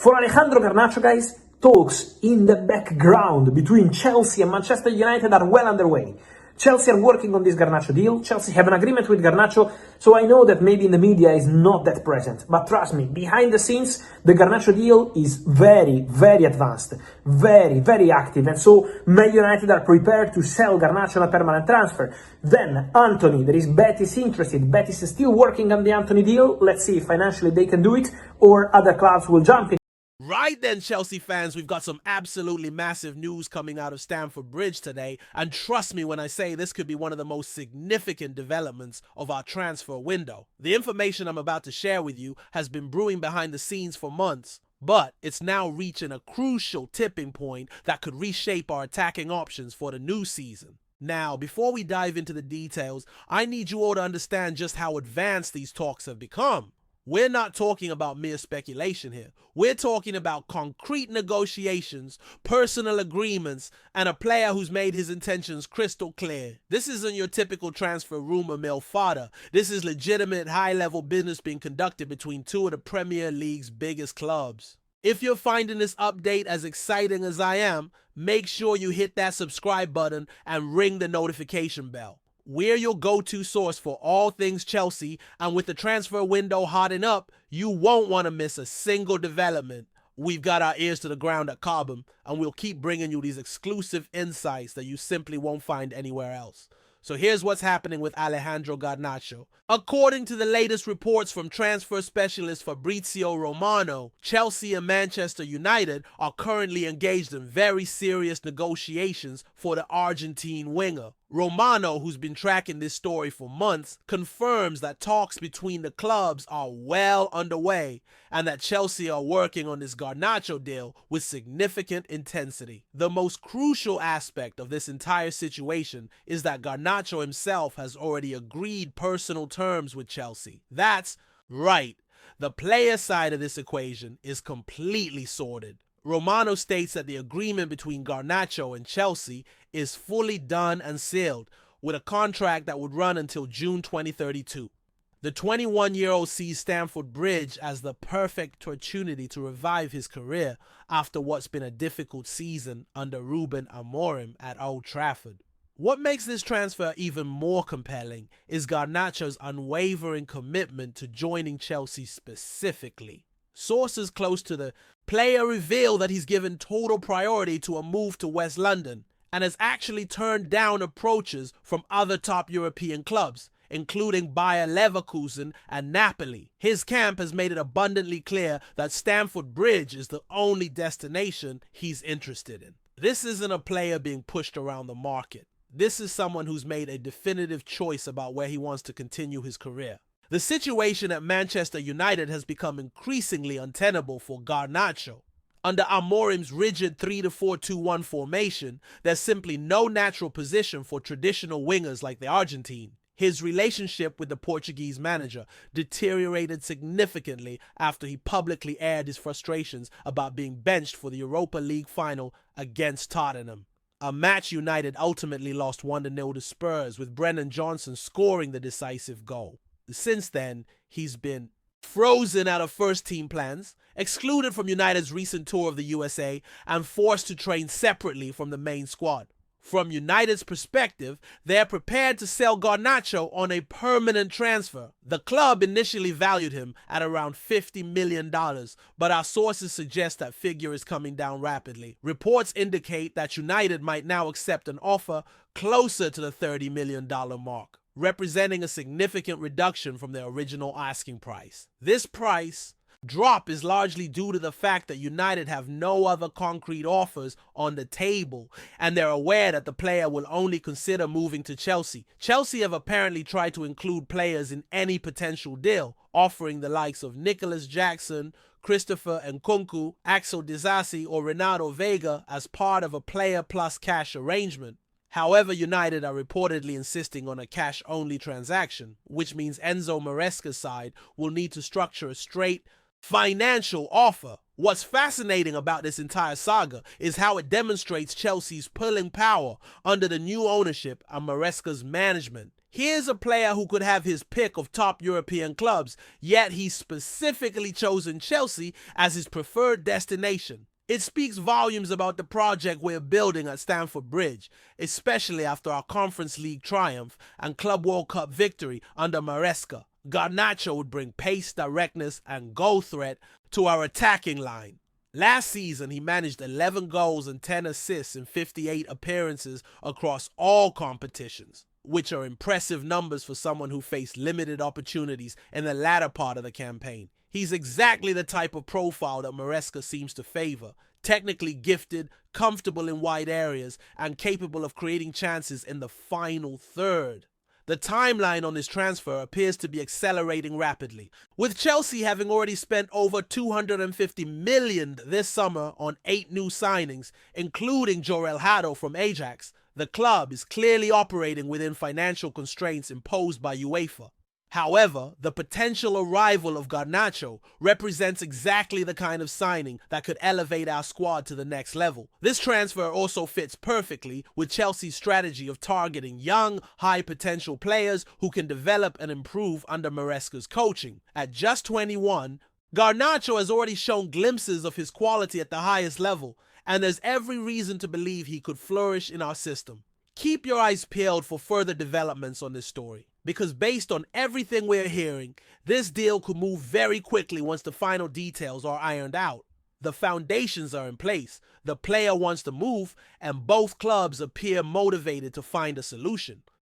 For Alejandro Garnacho, guys, talks in the background between Chelsea and Manchester United are well underway. Chelsea are working on this Garnacho deal. Chelsea have an agreement with Garnacho, so I know that maybe in the media is not that present. But trust me, behind the scenes, the Garnacho deal is very, very advanced, very, very active. And so Man United are prepared to sell Garnacho on a permanent transfer. Then Anthony, there is Betis interested. Betis is still working on the Anthony deal. Let's see if financially they can do it or other clubs will jump in. Right then, Chelsea fans, we've got some absolutely massive news coming out of Stamford Bridge today, and trust me when I say this could be one of the most significant developments of our transfer window. The information I'm about to share with you has been brewing behind the scenes for months, but it's now reaching a crucial tipping point that could reshape our attacking options for the new season. Now, before we dive into the details, I need you all to understand just how advanced these talks have become. We're not talking about mere speculation here. We're talking about concrete negotiations, personal agreements, and a player who's made his intentions crystal clear. This isn't your typical transfer rumor mill fodder. This is legitimate high-level business being conducted between two of the Premier League's biggest clubs. If you're finding this update as exciting as I am, make sure you hit that subscribe button and ring the notification bell. We're your go-to source for all things Chelsea, and with the transfer window hotting up, you won't want to miss a single development. We've got our ears to the ground at Cobham, and we'll keep bringing you these exclusive insights that you simply won't find anywhere else. So here's what's happening with Alejandro Garnacho. According to the latest reports from transfer specialist Fabrizio Romano, Chelsea and Manchester United are currently engaged in very serious negotiations for the Argentine winger. Romano, who's been tracking this story for months, confirms that talks between the clubs are well underway and that Chelsea are working on this Garnacho deal with significant intensity. The most crucial aspect of this entire situation is that Garnacho himself has already agreed personal terms with Chelsea. That's right. The player side of this equation is completely sorted. Romano states that the agreement between Garnacho and Chelsea is fully done and sealed, with a contract that would run until June 2032. The 21-year-old sees Stamford Bridge as the perfect opportunity to revive his career after what's been a difficult season under Ruben Amorim at Old Trafford. What makes this transfer even more compelling is Garnacho's unwavering commitment to joining Chelsea specifically. Sources close to the player reveal that he's given total priority to a move to West London and has actually turned down approaches from other top European clubs, including Bayer Leverkusen and Napoli. His camp has made it abundantly clear that Stamford Bridge is the only destination he's interested in. This isn't a player being pushed around the market. This is someone who's made a definitive choice about where he wants to continue his career. The situation at Manchester United has become increasingly untenable for Garnacho. Under Amorim's rigid 3-4-2-1 formation, there's simply no natural position for traditional wingers like the Argentine. His relationship with the Portuguese manager deteriorated significantly after he publicly aired his frustrations about being benched for the Europa League final against Tottenham. A match United ultimately lost 1-0 to Spurs, with Brennan Johnson scoring the decisive goal. Since then, he's been frozen out of first-team plans, excluded from United's recent tour of the USA, and forced to train separately from the main squad. From United's perspective, they're prepared to sell Garnacho on a permanent transfer. The club initially valued him at around $50 million, but our sources suggest that figure is coming down rapidly. Reports indicate that United might now accept an offer closer to the $30 million mark, representing a significant reduction from their original asking price. This price drop is largely due to the fact that United have no other concrete offers on the table, and they're aware that the player will only consider moving to Chelsea. Chelsea have apparently tried to include players in any potential deal, offering the likes of Nicholas Jackson, Christopher Nkunku, Axel Disasi, or Renato Vega as part of a player plus cash arrangement. However, United are reportedly insisting on a cash-only transaction, which means Enzo Maresca's side will need to structure a straight financial offer. What's fascinating about this entire saga is how it demonstrates Chelsea's pulling power under the new ownership and Maresca's management. Here's a player who could have his pick of top European clubs, yet he's specifically chosen Chelsea as his preferred destination. It speaks volumes about the project we're building at Stamford Bridge, especially after our Conference League triumph and Club World Cup victory under Maresca. Garnacho would bring pace, directness, and goal threat to our attacking line. Last season, he managed 11 goals and 10 assists in 58 appearances across all competitions, which are impressive numbers for someone who faced limited opportunities in the latter part of the campaign. He's exactly the type of profile that Maresca seems to favor. Technically gifted, comfortable in wide areas, and capable of creating chances in the final third. The timeline on this transfer appears to be accelerating rapidly, with Chelsea having already spent over $250 million this summer on 8 new signings, including Jorel Hato from Ajax. The club is clearly operating within financial constraints imposed by UEFA. However, the potential arrival of Garnacho represents exactly the kind of signing that could elevate our squad to the next level. This transfer also fits perfectly with Chelsea's strategy of targeting young, high-potential players who can develop and improve under Maresca's coaching. At just 21, Garnacho has already shown glimpses of his quality at the highest level, and there's every reason to believe he could flourish in our system. Keep your eyes peeled for further developments on this story, because based on everything we're hearing, this deal could move very quickly once the final details are ironed out. The foundations are in place, the player wants to move, and both clubs appear motivated to find a solution.